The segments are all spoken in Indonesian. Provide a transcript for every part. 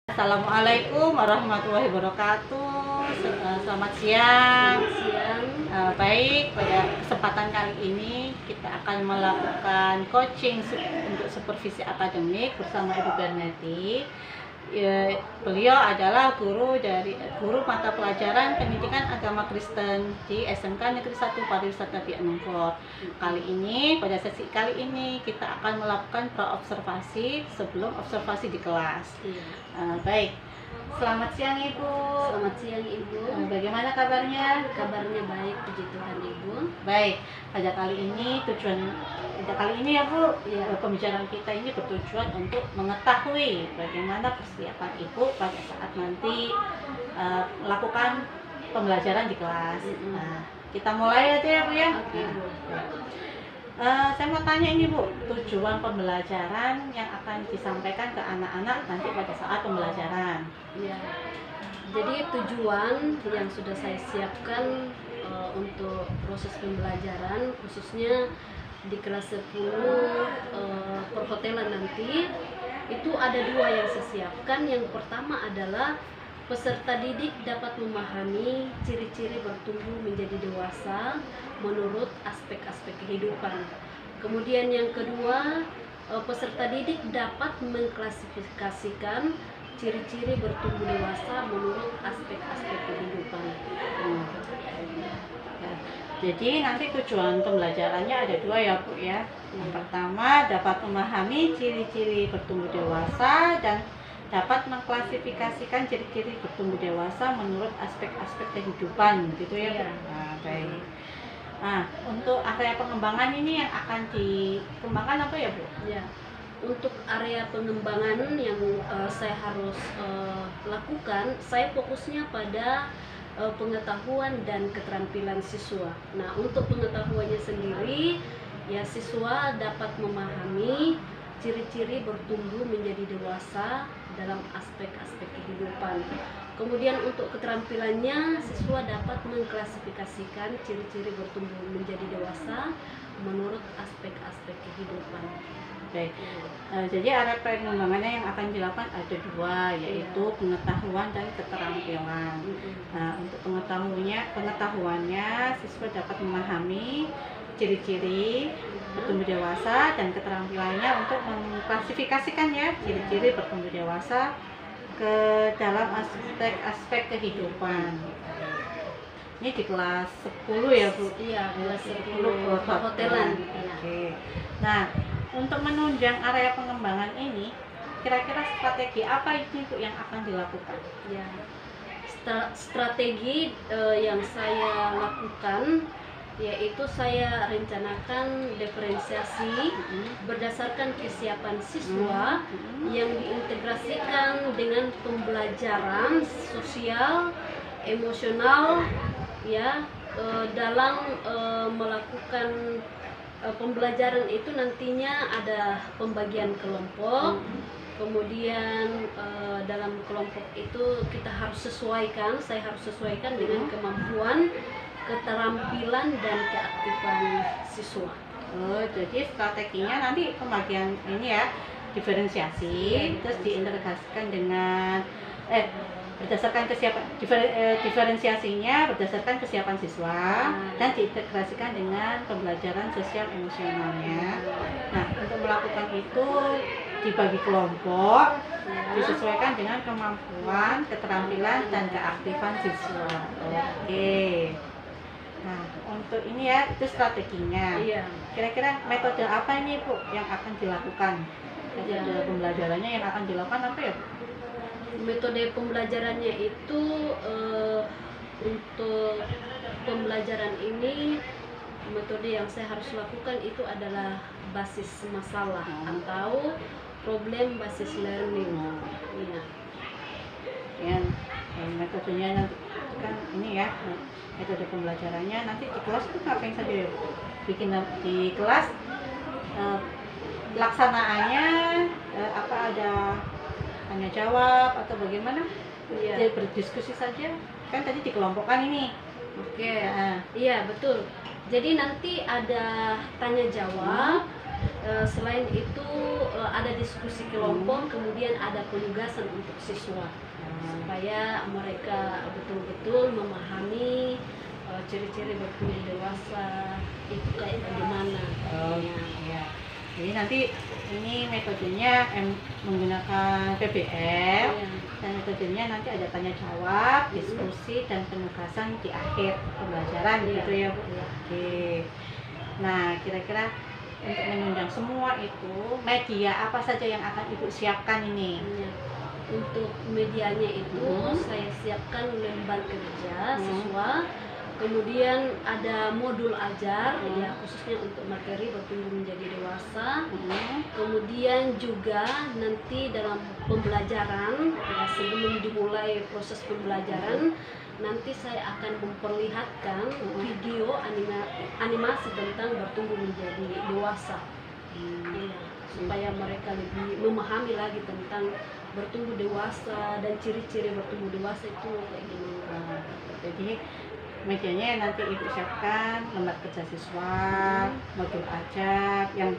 Assalamualaikum warahmatullahi wabarakatuh. Selamat siang. Baik, pada kesempatan kali ini kita akan melakukan coaching untuk supervisi akademik bersama Ibu Berneti. Beliau adalah guru mata pelajaran pendidikan agama Kristen di SMK Negeri 1 Pariwisata Biak. Pada sesi kali ini kita akan melakukan pra-observasi sebelum observasi di kelas. Baik, selamat siang Ibu. Selamat siang Ibu. Bagaimana kabarnya? Kabarnya baik, puji Tuhan Ibu. Baik, pada kali ini ya Bu, Ya. pembicaraan kita ini bertujuan untuk mengetahui bagaimana persiapan Ibu pada saat nanti melakukan pembelajaran di kelas. Nah, kita mulai aja ya Bu ya. Oke Bu. Saya mau tanya ini Bu, tujuan pembelajaran yang akan disampaikan ke anak-anak nanti pada saat pembelajaran. Ya. Jadi tujuan yang sudah saya siapkan untuk proses pembelajaran khususnya di kelas 10 perhotelan nanti itu ada dua yang saya siapkan. Yang pertama adalah peserta didik dapat memahami ciri-ciri bertumbuh menjadi dewasa menurut aspek-aspek kehidupan. Kemudian yang kedua, peserta didik dapat mengklasifikasikan ciri-ciri bertumbuh dewasa menurut aspek-aspek kehidupan. Ya, jadi nanti tujuan pembelajarannya ada dua ya Bu ya. Yang pertama dapat memahami ciri-ciri bertumbuh dewasa dan dapat mengklasifikasikan ciri-ciri bertumbuh dewasa menurut aspek-aspek kehidupan gitu ya Bu. Iya. Nah, baik. Nah, untuk area pengembangan ini yang akan dikembangkan apa ya Bu? Ya, untuk area pengembangan yang saya harus lakukan, saya fokusnya pada pengetahuan dan keterampilan siswa. Nah, untuk pengetahuannya sendiri, ya siswa dapat memahami ciri-ciri bertumbuh menjadi dewasa dalam aspek-aspek kehidupan. Kemudian untuk keterampilannya, siswa dapat mengklasifikasikan ciri-ciri bertumbuh menjadi dewasa menurut aspek-aspek kehidupan. Baik. Jadi area pengembangannya yang akan dilakukan ada dua, yaitu pengetahuan dan keterampilan. Nah, untuk pengetahuannya siswa dapat memahami ciri-ciri bertumbuh dewasa dan keterampilannya untuk mengklasifikasikan ya ciri-ciri bertumbuh dewasa ke dalam aspek-aspek kehidupan. Ini di kelas 10 ya Bu? Iya, kelas 10 perhotelan. Oke. Nah, untuk menunjang area pengembangan ini, kira-kira strategi apa itu Bu yang akan dilakukan? Ya, strategi yang saya lakukan yaitu saya rencanakan diferensiasi berdasarkan kesiapan siswa yang diintegrasikan dengan pembelajaran sosial, emosional, ya dalam melakukan pembelajaran itu nantinya ada pembagian kelompok. Kemudian dalam kelompok itu kita harus saya harus sesuaikan dengan kemampuan, keterampilan dan keaktifan siswa. Jadi strateginya nanti pembagian ini ya, diferensiasi, terus diintegrasikan dengan berdasarkan kesiapan diferensiasinya berdasarkan kesiapan siswa dan diintegrasikan dengan pembelajaran sosial emosionalnya. Nah, untuk melakukan itu dibagi kelompok, disesuaikan dengan kemampuan, keterampilan dan keaktifan siswa. Oke. Nah, untuk ini ya itu strateginya. Iya. Kira-kira metode apa ini Bu yang akan dilakukan? Metode pembelajarannya yang akan dilakukan apa ya Bu? Metode pembelajarannya itu untuk pembelajaran ini, metode yang saya harus lakukan itu adalah basis masalah atau problem basis learning. Iya. Ya, metodenya nanti kan ini ya, metode pembelajarannya nanti di kelas itu ngapain saja ya Bu? Bikin di kelas pelaksanaannya apa ada tanya jawab atau bagaimana? Iya. Jadi berdiskusi saja. Kan tadi dikelompokkan ini. Oke. Iya, betul. Jadi nanti ada tanya jawab, selain itu ada diskusi kelompok, kemudian ada penugasan untuk siswa supaya mereka betul-betul memahami ciri-ciri bertumbuh dewasa itu kayak bagaimana. Ya. Jadi nanti ini metodenya menggunakan PBL, Iya. dan metodenya nanti ada tanya jawab, diskusi, dan penugasan di akhir pembelajaran gitu ya Bu. Oke. Nah, kira-kira untuk menunjang semua itu media apa saja yang akan Ibu siapkan ini? Iya. Untuk medianya itu saya siapkan lembar kerja siswa, kemudian ada modul ajar ya khususnya untuk materi bertumbuh menjadi dewasa. Kemudian juga nanti dalam pembelajaran ya, sebelum dimulai proses pembelajaran nanti saya akan memperlihatkan video animasi tentang bertumbuh menjadi dewasa. Ya, supaya mereka lebih memahami lagi tentang bertumbuh dewasa dan ciri-ciri bertumbuh dewasa itu kayak gimana. Jadi medianya nanti Ibu siapkan lembar kerja siswa, modul ajar yang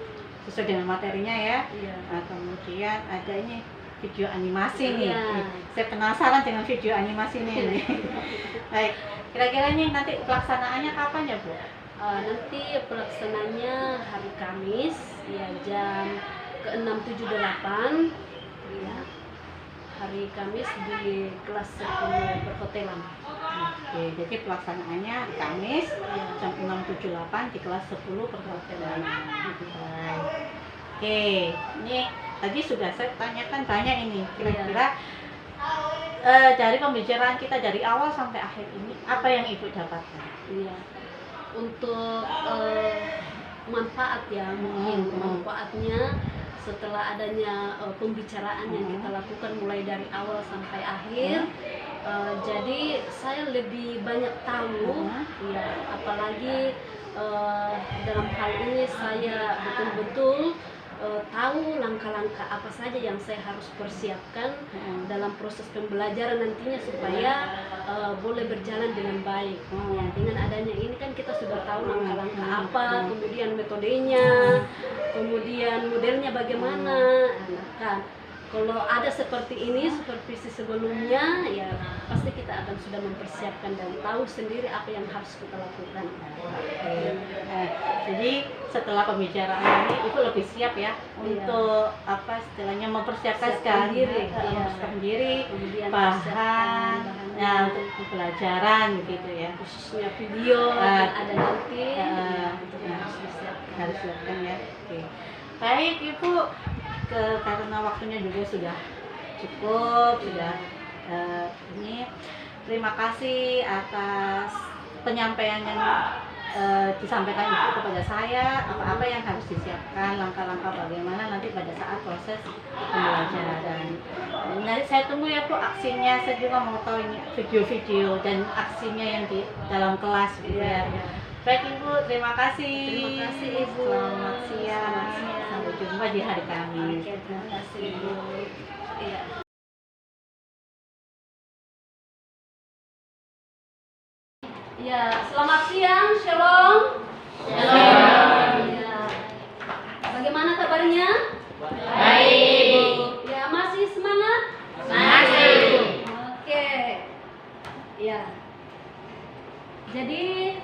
sesuai dengan materinya ya. Iya. Nah, kemudian ada ini video animasi nih. Iya. Saya penasaran dengan video animasi nih. Baik, kira-kira ini nanti pelaksanaannya kapan ya Bu? Nanti pelaksananya hari Kamis ya jam ke 6.78 ya. Hari Kamis di kelas 10 perhotelan. Oke, jadi pelaksanaannya Kamis jam 6.78 di kelas 10 perhotelan. Oke, ini tadi sudah saya tanyakan banyak ini. Kira-kira dari pembicaraan kita dari awal sampai akhir ini apa yang Ibu dapatkan? Iya. Untuk manfaat ya, mungkin manfaatnya setelah adanya pembicaraan yang kita lakukan mulai dari awal sampai akhir, jadi saya lebih banyak tahu ya, apalagi dalam hal ini saya betul-betul tahu langkah-langkah apa saja yang saya harus persiapkan dalam proses pembelajaran nantinya supaya boleh berjalan dengan baik. Ya, dengan adanya ini kan kita sudah tahu langkah-langkah apa, kemudian metodenya, kemudian modelnya bagaimana. Nah, kalau ada seperti ini, supervisi sebelumnya, ya pasti kita akan sudah mempersiapkan dan tahu sendiri apa yang harus kita lakukan. Jadi setelah pembicaraan ini Ibu lebih siap ya untuk apa istilahnya mempersiapkan diri, kemudian bahan untuk pembelajaran gitu ya, khususnya video ada nanti harus siapkan ya. Oke. Baik Ibu, karena waktunya juga sudah cukup, ini terima kasih atas penyampaian yang disampaikan Ibu kepada saya, apa-apa yang harus disiapkan, langkah-langkah bagaimana nanti pada saat proses pembelajaran. Nanti saya tunggu ya Bu aksinya, saya juga mau tahu ini video-video dan aksinya yang di dalam kelas gitu ya. Baik Ibu, terima kasih. Terima kasih Ibu. Selamat siang. Sampai jumpa di hari Kamis. Oke, terima kasih Ibu. Iya. Ya, selamat siang, Shalom. Shalom. Ya. Bagaimana kabarnya? Baik. Ya, masih semangat? Masih. Oke. Ya. Jadi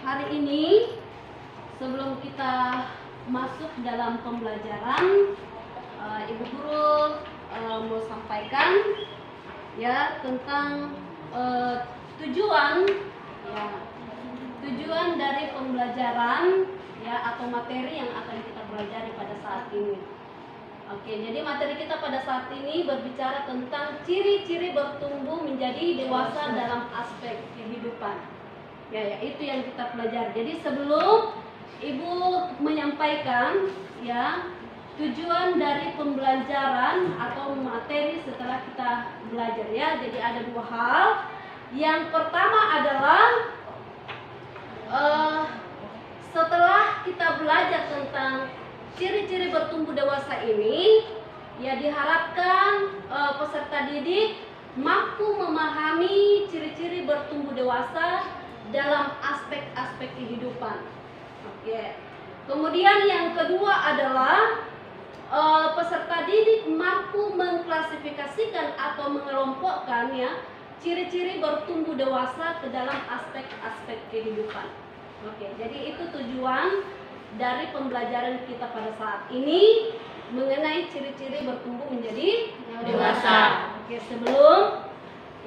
hari ini sebelum kita masuk dalam pembelajaran, Ibu Guru mau sampaikan ya tentang tujuan dari pembelajaran ya atau materi yang akan kita pelajari pada saat ini. Oke, jadi materi kita pada saat ini berbicara tentang ciri-ciri bertumbuh menjadi dewasa dalam aspek kehidupan. Ya, itu yang kita pelajari. Jadi sebelum Ibu menyampaikan ya tujuan dari pembelajaran atau materi setelah kita belajar ya. Jadi ada dua hal. Yang pertama adalah setelah kita belajar tentang ciri-ciri bertumbuh dewasa ini, ya diharapkan peserta didik mampu memahami ciri-ciri bertumbuh dewasa dalam aspek-aspek kehidupan. Oke. Kemudian yang kedua adalah peserta didik mampu mengklasifikasikan atau mengelompokkan ya ciri-ciri bertumbuh dewasa ke dalam aspek-aspek kehidupan. Oke, jadi itu tujuan dari pembelajaran kita pada saat ini mengenai ciri-ciri bertumbuh menjadi dewasa. Oke, sebelum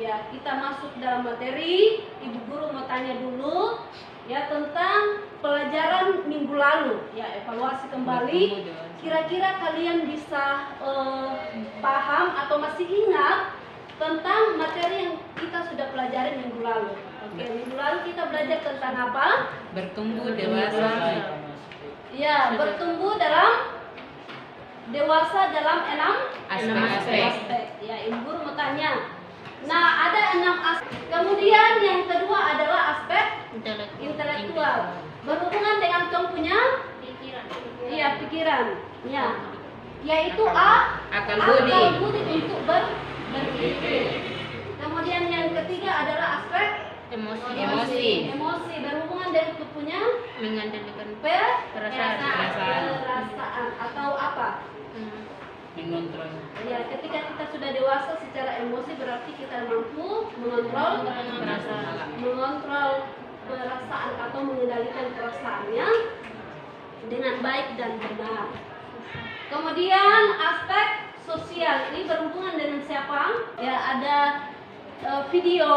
ya kita masuk dalam materi, Ibu Guru mau tanya dulu ya tentang pelajaran minggu lalu, ya evaluasi kembali. Kira-kira kalian bisa paham atau masih ingat tentang materi yang kita sudah pelajari minggu lalu? Oke, minggu lalu kita belajar tentang apa? Bertumbuh dewasa. Ya, bertumbuh dewasa dalam 6 aspek. Ya, Ibu Guru mau tanya. Nah, ada 6 aspek. Kemudian yang kedua adalah aspek intelektual. Berhubungan dengan tong punya pikiran. Ya. Yaitu Akal budi untuk berpikir. Kemudian yang ketiga adalah aspek emosi berhubungan dengan punya mengendalikan perasaan atau apa? mengontrol. Ya, ketika kita sudah dewasa secara emosi berarti kita mampu mengontrol perasaan atau mengendalikan perasaannya dengan baik dan benar. Kemudian aspek sosial ini berhubungan dengan siapa? Ya, ada video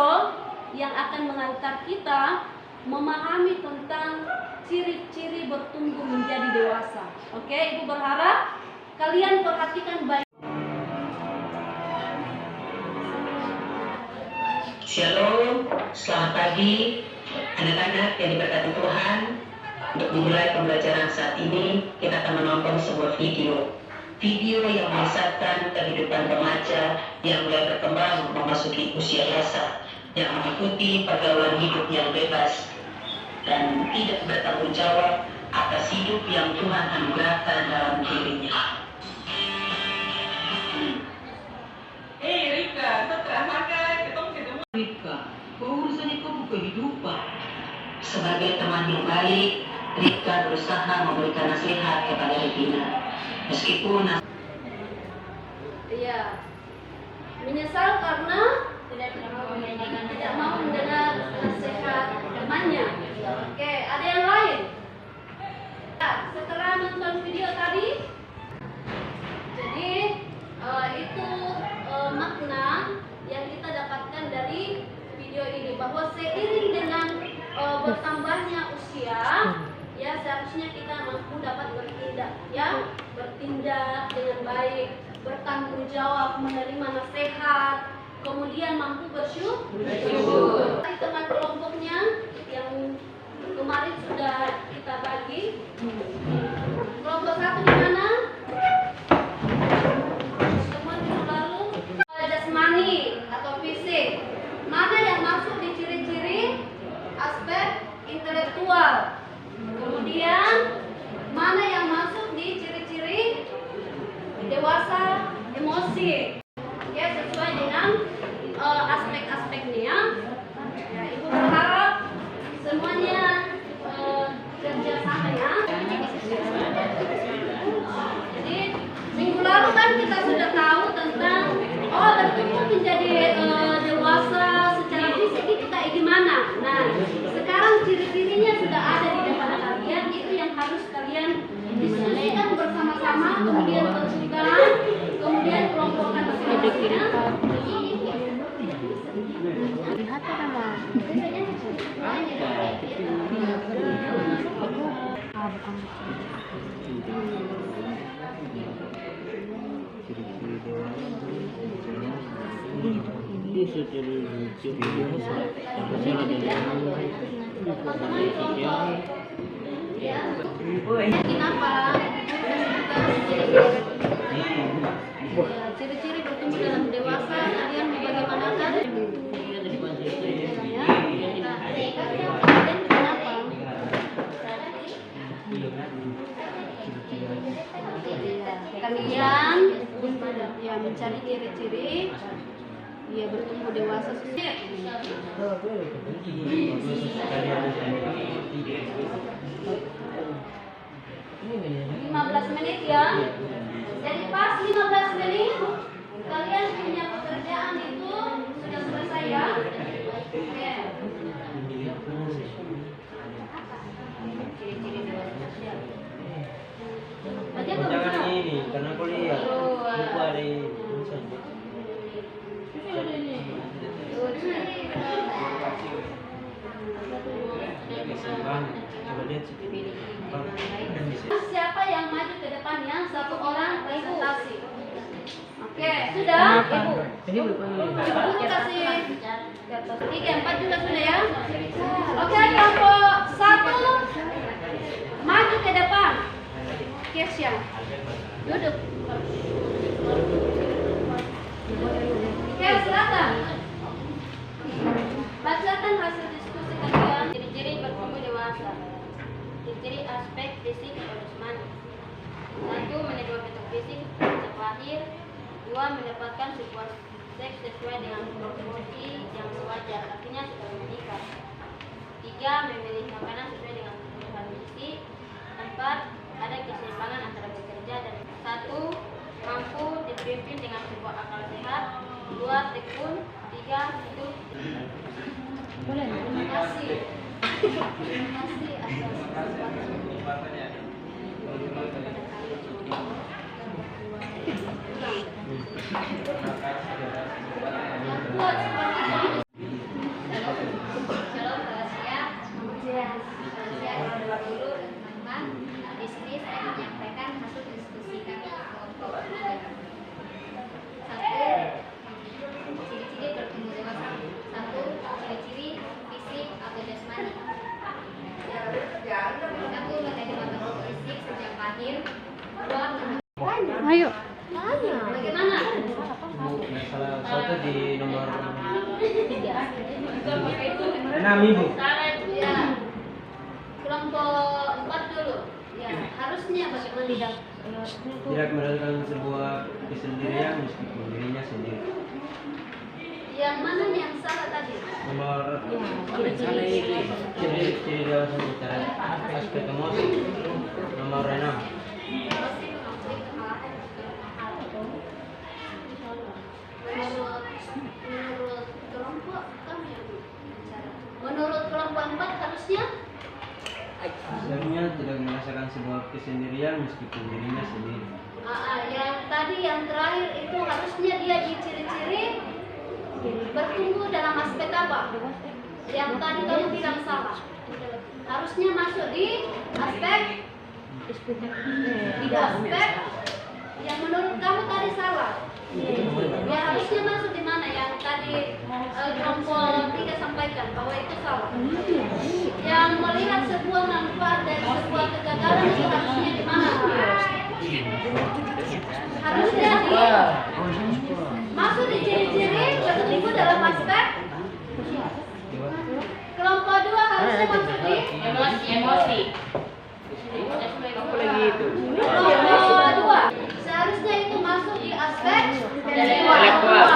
yang akan mengantar kita memahami tentang ciri-ciri bertumbuh menjadi dewasa. Oke, Ibu berharap kalian perhatikan baik. Shalom, selamat pagi anak-anak yang diberkati Tuhan. Untuk memulai pembelajaran saat ini, kita akan menonton sebuah video yang mengisahkan kehidupan remaja yang mulai berkembang memasuki usia dewasa, yang mengikuti pergaulan hidup yang bebas dan tidak bertanggung jawab atas hidup yang Tuhan anugerahkan dalam dirinya. Rika, kau urusannya kau bukan kehidupan. Sebagai teman yang baik, Rika berusaha memberikan nasihat kepada Regina. Meskipun menyesal karena tidak mau mendengar nasihat temannya. Oke, ada yang lain? Ya, setelah nonton video tadi, jadi itu makna yang kita dapatkan dari video ini, bahwa seiring dengan bertambahnya usia, ya seharusnya kita mampu dapat bertindak dengan baik, bertanggung jawab, menerima nasihat, kemudian mampu bersyukur. Teman kelompoknya yang kemarin sudah kita bagi, kelompok 1 di mana? Teman minggu lalu jasmani atau fisik. Mana yang masuk di ciri-ciri aspek intelektual? Kemudian mana yang masuk di ciri-ciri dewasa emosi? Ya, sesuai dengan aspek-aspeknya. Ya, Ibu berharap semuanya kerja sama ya. Jadi minggu lalu kan kita sudah tahu tentang bertumbuh menjadi dewasa secara fisik itu kayak gimana. Nah, sekarang ciri-cirinya sudah ada di depan kalian. Itu yang harus kalian diskusikan bersama-sama, kemudian tentukan, kemudian kelompokkan masing-masingnya. Lihat nama. Kenapa? Ciri-ciri bertumbuh dalam dewasa, kalian bagaimanakan? Kalian ya mencari ciri-ciri ya bertumbuh dewasa. 15 menit ya. Jadi pas 15 menit kalian punya pekerjaan itu sudah selesai ya. Oke. Baca tuh. Jangan ini karena kuliah. Lupa di Siapa yang maju ke depannya? Satu orang presentasi. Oke, sudah? Ibu kasih 3, 4 juga sudah ya? Oke, kelompok 1 maju ke depan. Kesya, duduk. Oke, silakan. Bacakan hasil diskusi kalian. Ciri-ciri bertumbuh dewasa. Ciri-ciri aspek fisik atau jasmani. 1. Menerima bentuk fisik sejak lahir. 2. Mendapatkan sebuah seks sesuai dengan proporsi yang sewajar, artinya sudah menikah. 3. Memilih makanan sesuai dengan kebutuhan gizi. 4. Ada keseimbangan antara bekerja dan 1. Mampu dipimpin dengan sebuah akal sehat. 2. Tekun. 3. Hidup. Terima kasih. Terima kasih Shalom, rahasia. Dulu teman-teman, di sini saya menyampaikan hasil diskusi kami kelompok 3. 1. Ciri-ciri bertumbuh dewasa. 1. Ciri-ciri fisik atau jasmani. 1. Menerima bentuk fisik sejak lahir. 2. Ayo. Bagaimana? salah satu di nomor 3. 6 Ibu. Ya. Kelompok 4 dulu. Ya, harusnya bagaimana? Tidak merasakan sebuah kesendirian meskipun dirinya sendiri. Yang mana yang salah tadi? Nomor ciri-ciri dewasa bicara aspek emosi. Nomor 6. Menurut kelompok kami yang bicara. Menurut kelompok 4 harusnya Sebenarnya tidak merasakan sebuah kesendirian meskipun dirinya sendiri. yang tadi yang terakhir itu harusnya dia di ciri-ciri bertumbuh dalam aspek apa? Yang tadi kamu bilang salah. Harusnya masuk di aspek yang menurut kamu tadi salah. Ya harusnya masuk di mana yang tadi kelompok 3 sampaikan bahwa itu salah. Yang melihat sebuah manfaat dan sebuah kegagalan itu harusnya di mana? Harusnya di masuk di ciri-ciri bertumbuh dalam aspek. Kelompok 2 harusnya masuk di Emosi. kelompok 2. Seharusnya itu masuk di aspek Intelektual.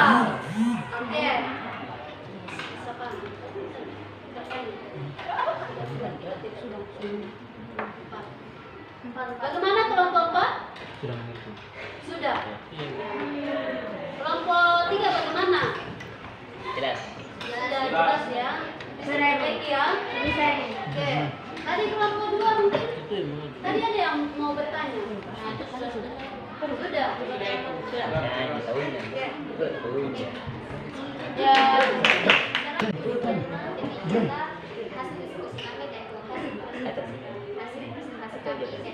Oke. Bagaimana kelompok 4? Sudah mengerti. Sudah. Kelompok 3 bagaimana? Jelas. Sudah jelas ya. Bisa diperbaiki ya. Oke. Tadi kelompok 2 mungkin? Tadi ada yang mau bertanya. Nah, itu sudah. Sudah. Oke. Ya. Hasil diskusi kami dan hasil presentasi kami dari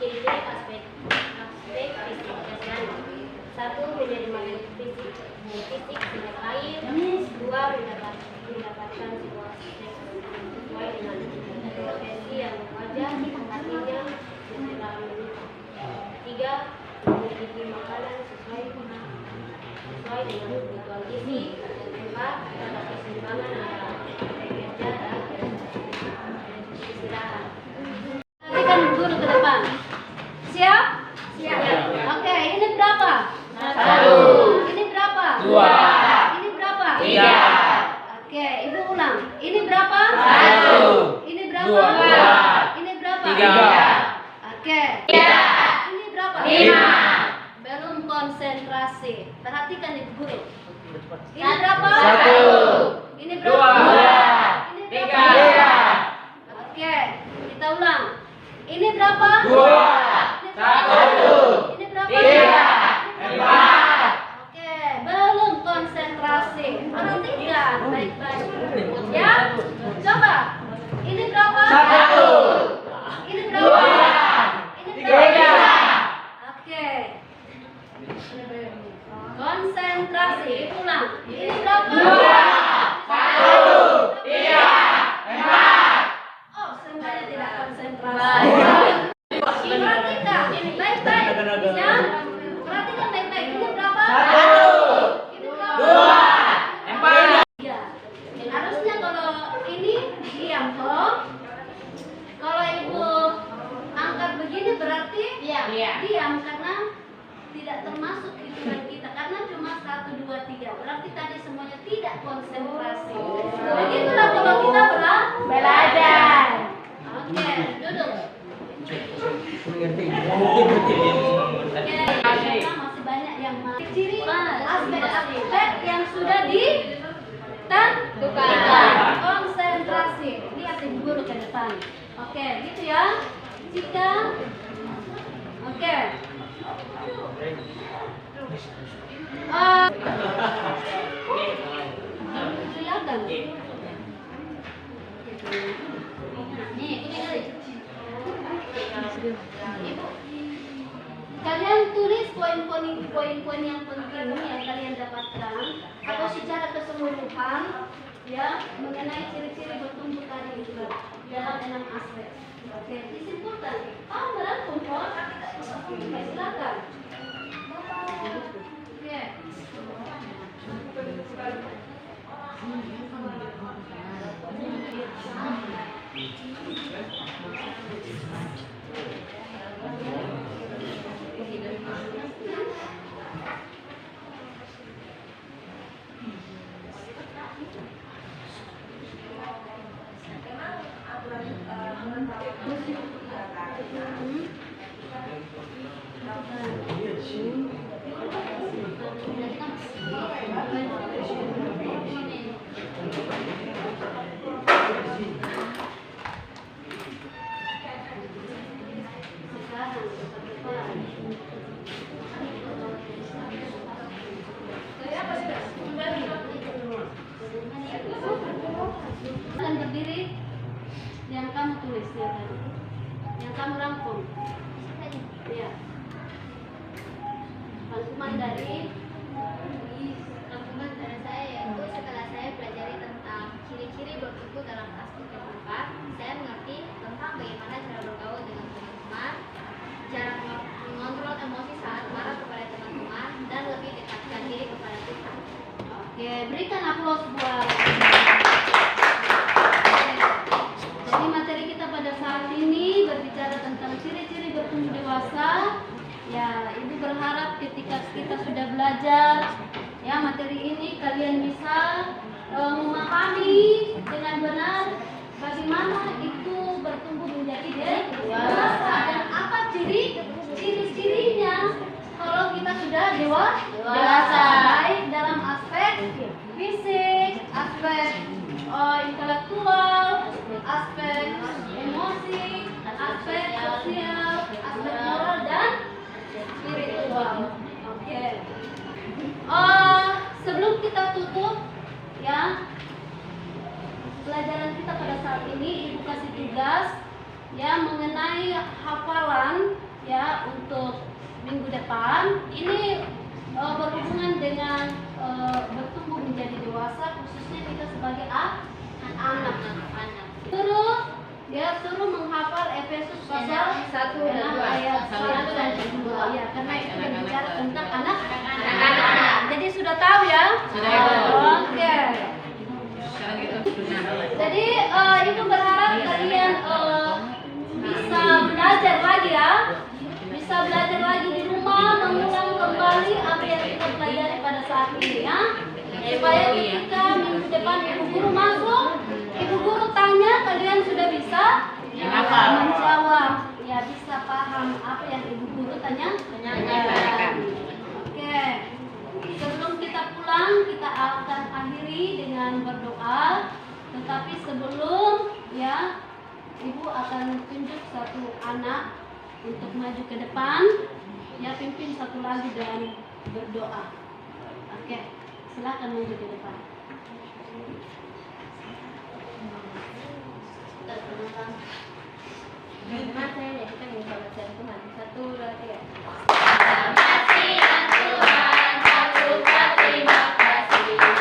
ciri-ciri aspek fisik jasmani. 1. Menerima bentuk fisik sejak lahir. 2. Mendapatkan sebuah seks sesuai dengan profesi yang wajar, artinya setelah menikah. 3. Memiliki makanan sesuai dengan kebutuhan gizi. 4. Ada keseimbangan antara bekerja dan istirahat. Berikan guru ke depan. Siap? Siap. Oke, ini berapa? 1. Ini berapa? 2. Ini berapa? 3. Oke, Ibu ulang. konsentrasi. Perhatikan Ibu Guru. Ini berapa? 1. Ini berapa? 2. Ini 3. berapa? Oke, kita ulang. Ini berapa? 2. 1. Ini berapa? 3. 4. Oke, belum konsentrasi. Perhatikan baik-baik. Ya, coba. Ini berapa? 1. Ini berapa? 2. Ini berapa? 3. Oke. Konsentrasi. Ulang. Ini berapa? 1. 3. 4. Oh, semuanya tidak konsentrasi. Perhatikan baik-baik. Ya. Perhatikan baik-baik. Ini berapa? 1. Ini berapa? 2. 4. Ya. Harusnya kalau ini diam toh. Kalau Ibu angkat begini berarti diam karena tidak termasuk hitungan kita karena cuma 1, 2, 3. Berarti tadi semuanya tidak konsentrasi. Begitulah kalau kita belajar. Oke, duduk. Oke, karena masih banyak yang ciri aspek-aspek yang sudah ditentukan. Konsentrasi. Lihat Ibu Guru ke depan. Oke, gitu ya. Jika oke. Kelihatan. Nih, kalian tulis poin-poin yang penting yang kalian dapatkan atau secara keseluruhan ya mengenai ciri-ciri bertumbuh tadi dalam 6 aspek. Oke, disimpulkan. Merangkum kok? Silakan. Oke. Kalian berdiri, yang kamu tulis ya tadi, yang kamu rangkum. Ya. Rangkuman dari saya yaitu setelah saya pelajari tentang ciri-ciri bertumbuh dalam aspek kehidupan, saya mengerti tentang bagaimana cara bergaul dengan teman-teman, cara mengontrol emosi saat marah kepada teman-teman, dan lebih dekatkan diri kepada Tuhan. Oke, berikan aplaus buat. Jadi materi kita pada saat ini berbicara tentang ciri-ciri bertumbuh dewasa. Ya, Ibu berharap ketika kita sudah belajar ya materi ini kalian bisa memahami dengan benar bagaimana itu bertumbuh menjadi dewasa dan apa ciri-cirinya kalau kita sudah dewasa baik dalam aspek fisik, aspek intelektual, aspek emosi, aspek sosial, aspek moral dan spiritual. Oke. Sebelum kita tutup ya pelajaran kita pada saat ini, Ibu kasih tugas ya mengenai hafalan ya untuk minggu depan. Ini berhubungan dengan bertumbuh menjadi dewasa, khususnya kita sebagai anak. Suruh menghafal Efesus pasal 1 dan 2 ayat 1 dan 2 ya, karena itu berbicara tentang anak-anak. Jadi sudah tahu ya? Sudah, Ibu. Oke. Jadi Ibu berharap kalian bisa belajar lagi ya. Bisa belajar lagi di rumah, mengulang kembali apa yang kita pelajari pada saat ini ya. Supaya ketika minggu depan Ibu Guru masuk, Ibu Guru tanya, kalian sudah bisa menjawab, ya bisa paham apa yang Ibu Guru tanyakan. Oke. akhiri dengan berdoa, tetapi sebelum ya Ibu akan tunjuk satu anak untuk maju ke depan, ya pimpin satu lagi dengan berdoa. Oke, silakan maju ke depan. Terima kasih ya, kita minta bacaan Tuhan. 1, 2, 3. Selamat siang Tuhan, tak lupa terima kasih.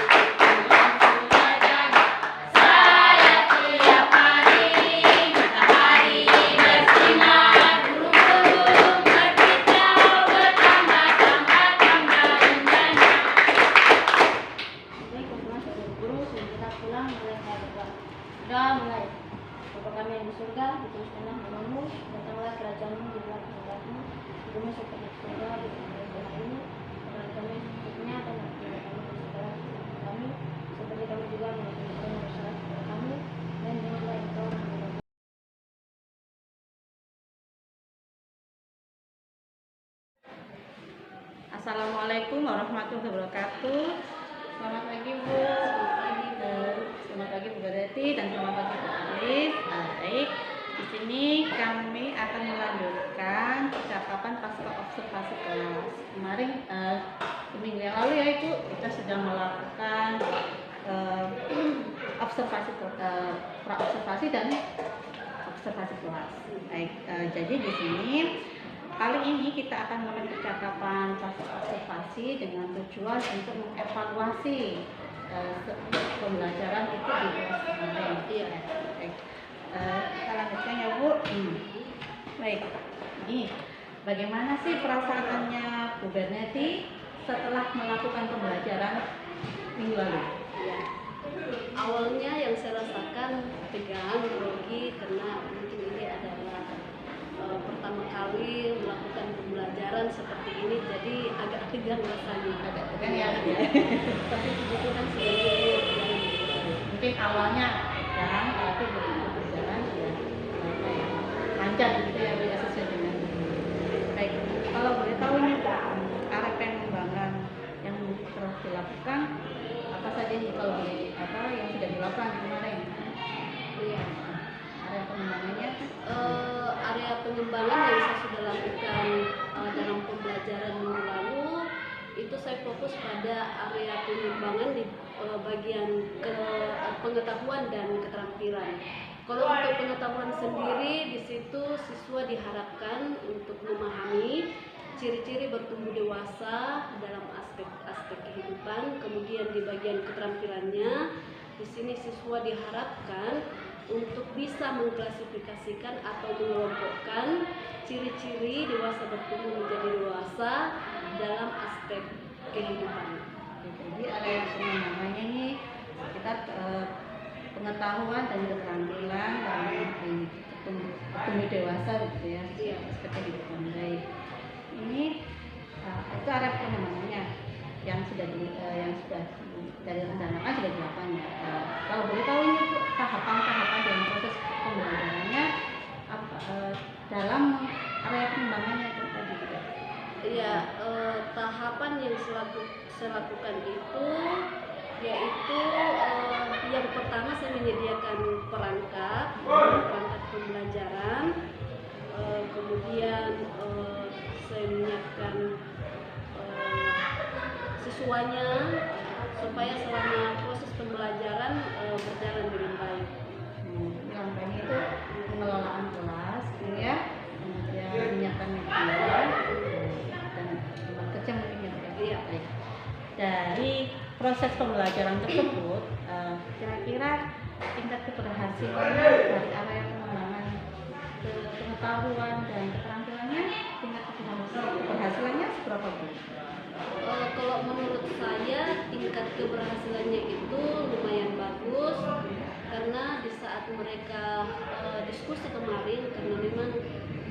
Saya tiap hari, matahari bersinar, burung-burung berkicau, bertambah-tambah indahnya. Baik, teman-teman, guru sudah kita pulang mulai berdoa. Doa mulai. Bapa kami yang di surga, dituliskanlah namamu, datanglah kerajaanmu, jadilah kehendakmu, bumi seperti di surga, di tanah ini, kepada kami secukupnya, dan ampunilah kami segala kesalahan kami, seperti kami juga mengampuni orang yang bersalah kepada kami, dan janganlah engkau mengambil. Assalamualaikum warahmatullahi wabarakatuh. Selamat pagi Bu. Selamat pagi Bu Gadati dan selamat pagi Bu Alis. Baik, di sini kami akan melanjutkan percakapan pasca observasi kelas. Kemarin seminggu yang lalu ya Ibu, kita sudah melakukan observasi pra-observasi dan observasi kelas. Baik, jadi di sini kali ini kita akan mulai percakapan pasca observasi dengan tujuan untuk mengevaluasi pembelajaran itu di kelas kemarin. Iya. Baik. Kita lanjutkan ya Bu. Baik. Ini bagaimana sih perasaannya Bu Berneti setelah melakukan pembelajaran minggu lalu? Ya. Awalnya yang saya rasakan tegang, grogi karena mungkin ini adalah pertama kali melakukan pembelajaran seperti ini, jadi agak tegang rasanya. Agak tegang ya. Tapi begitu kan sudah cukup jalan. Mungkin awalnya tegang, tapi begitu berjalan ya lancar gitu ya, tidak sesuai dengan. Baik, kalau boleh tahu nih arah pengembangan yang telah dilakukan apa saja nih, kalau boleh yang sudah dilakukan kemarin? Iya. Area pengembangannya? Area pengembangan yang saya sudah lakukan dalam pembelajaran minggu lalu itu saya fokus pada area pengembangan di bagian pengetahuan dan keterampilan. Kalau untuk pengetahuan sendiri, di situ siswa diharapkan untuk memahami ciri-ciri bertumbuh dewasa dalam aspek-aspek kehidupan. Kemudian di bagian keterampilannya, di sini siswa diharapkan untuk bisa mengklasifikasikan atau mengelompokkan ciri-ciri dewasa bertumbuh menjadi dewasa dalam aspek kehidupan. Jadi area pengembangannya ini kita pengetahuan dan keterampilan dalam bertumbuh dewasa gitu ya, aspek kehidupan. Baik, ini itu area pengembangannya yang sudah dari rencanakan sudah dilakukan ya. Kalau boleh tahu ini tahapan-tahapan dalam proses pembelajarannya dalam area pengembangannya itu tadi. Iya, tahapan yang saya lakukan itu yaitu yang pertama saya menyediakan perangkat pembelajaran, kemudian saya menyiapkan siswanya supaya selama proses pembelajaran berjalan dengan baik. Yang lain itu pengelolaan kelas, ya, kemudian menyiapkan media dan tempat kerja mungkin ya. Iya, baik. Dari proses pembelajaran tersebut, kira-kira tingkat keberhasilan dari area pengembangan pengetahuan dan keterampilannya, tingkat keberhasilannya seberapa Bu? Kalau menurut saya tingkat keberhasilannya itu lumayan bagus, karena di saat mereka diskusi kemarin, karena memang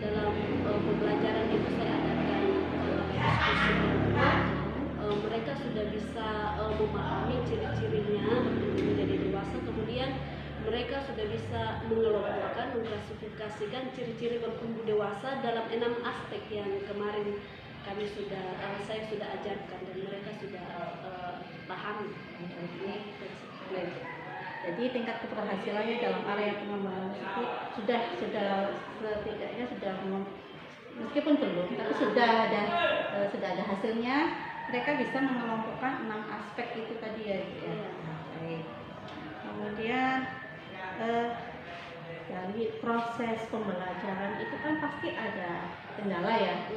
dalam pembelajaran itu saya adakan diskusi kedua, mereka sudah bisa memahami ciri-cirinya menjadi dewasa, kemudian mereka sudah bisa mengelompokkan, mengklasifikasikan ciri-ciri bertumbuh dewasa dalam 6 aspek yang kemarin saya sudah ajarkan dan mereka sudah paham. Jadi tingkat keberhasilannya dalam area pengembangan musik itu sudah setidaknya sudah meskipun belum, tapi sudah ada hasilnya. Mereka bisa mengelompokkan 6 aspek itu tadi ya. Baik. Kemudian dari proses pembelajaran itu kan pasti ada kendala ya.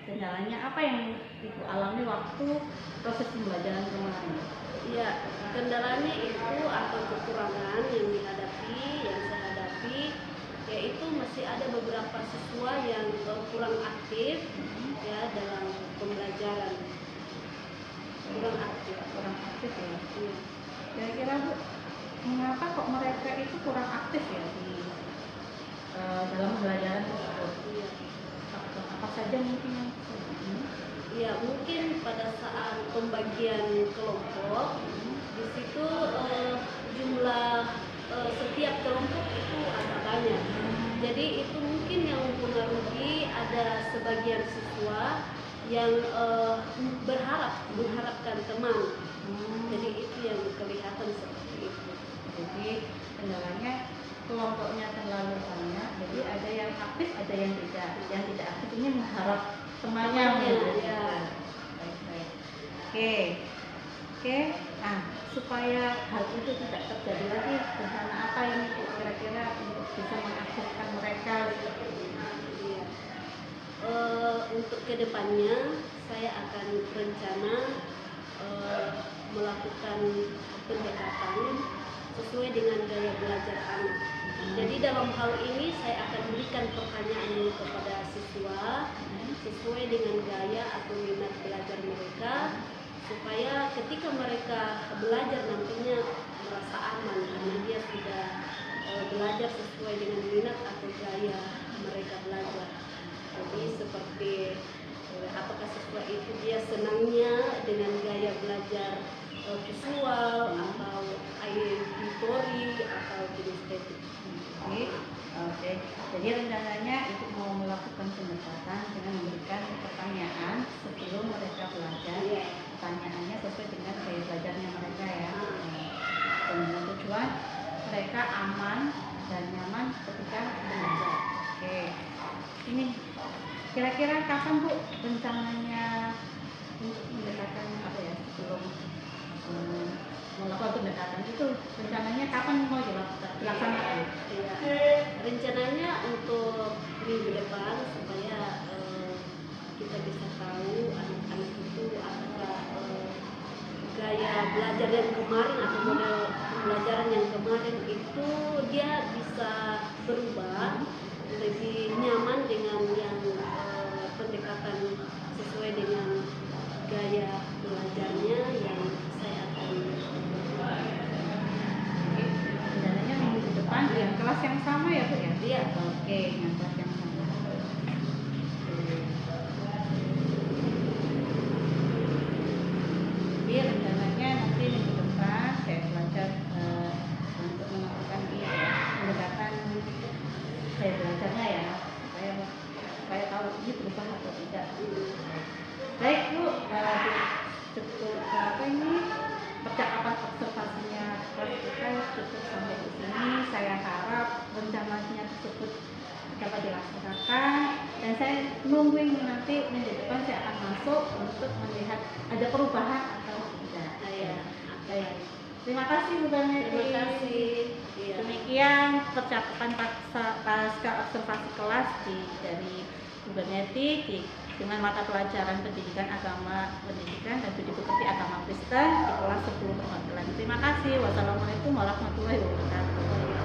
Kendalanya apa yang Ibu alami waktu proses pembelajaran kemarin? Iya, kendalanya itu atau kekurangan yang saya hadapi, yaitu masih ada beberapa siswa yang kurang aktif ya dalam pembelajaran. Kurang aktif ya. Iya. Kira-kira Bu, mengapa kok mereka itu kurang aktif ya di dalam pembelajaran tersebut? Iya. Faktor apa saja mungkin yang Ya, mungkin pada saat pembagian kelompok di situ jumlah setiap kelompok itu agak banyak. Jadi itu mungkin yang mempengaruhi ada sebagian siswa yang mengharapkan teman. Jadi itu yang kelihatan seperti itu. Jadi kendalanya kelompoknya terlalu banyak. Jadi ada yang aktif, ada yang tidak. Yang tidak aktif ini mengharap temannya. Ya. Baik. Oke. Nah, supaya hal itu tidak terjadi lagi, rencana apa ini Bu? Kira-kira untuk bisa mengaktifkan mereka? Iya. Untuk kedepannya saya akan berencana melakukan pendekatan sesuai dengan gaya belajar anak. Jadi dalam hal ini saya akan berikan pertanyaan kepada siswa sesuai dengan gaya atau minat belajar mereka, supaya ketika mereka belajar nantinya merasa aman karena dia sudah belajar sesuai dengan minat atau gaya mereka belajar. Jadi seperti apakah siswa itu dia senangnya dengan gaya belajar visual atau auditori atau kinestetik. Oke. Jadi rencananya itu mau melakukan pendekatan dengan memberikan pertanyaan sebelum mereka belajar. Pertanyaannya sesuai dengan gaya belajarnya mereka ya. Dengan tujuan mereka aman dan nyaman ketika belajar. Oke. Ini kira-kira kapan Bu rencananya untuk pendekatan apa ya sebelum melakukan pendekatan itu rencananya kapan mau dilaksanakan? Ya, rencananya untuk minggu depan supaya kita bisa tahu anak-anak itu apakah gaya belajar yang kemarin atau model pembelajaran yang kemarin itu dia bisa berubah lebih nyaman dengan yang pendekatan sesuai dengan gaya belajarnya yang saya akan Rencananya minggu depan yang kelas yang sama ya Bu ya? Iya. Oke, yang kelas yang sama. Jadi rencananya nanti minggu depan saya belajar untuk melakukan pendekatan saya belajarnya ya supaya tahu ini berubah atau tidak. Baik Bu, cukup apa ini percakapan observasinya kelas kita cukup sampai di sini. Saya harap rencananya tersebut dapat dilaksanakan dan saya nungguin nanti minggu depan saya akan masuk untuk melihat ada perubahan atau tidak. Baik. Terima kasih Bu Baneti. Terima kasih. Iya. Demikian percakapan pasca observasi kelas dari Bu Baneti dengan mata pelajaran pendidikan agama pendidikan dan budi pekerti agama Kristen di kelas 10 perwakilan. Terima kasih. Wassalamualaikum warahmatullahi wabarakatuh.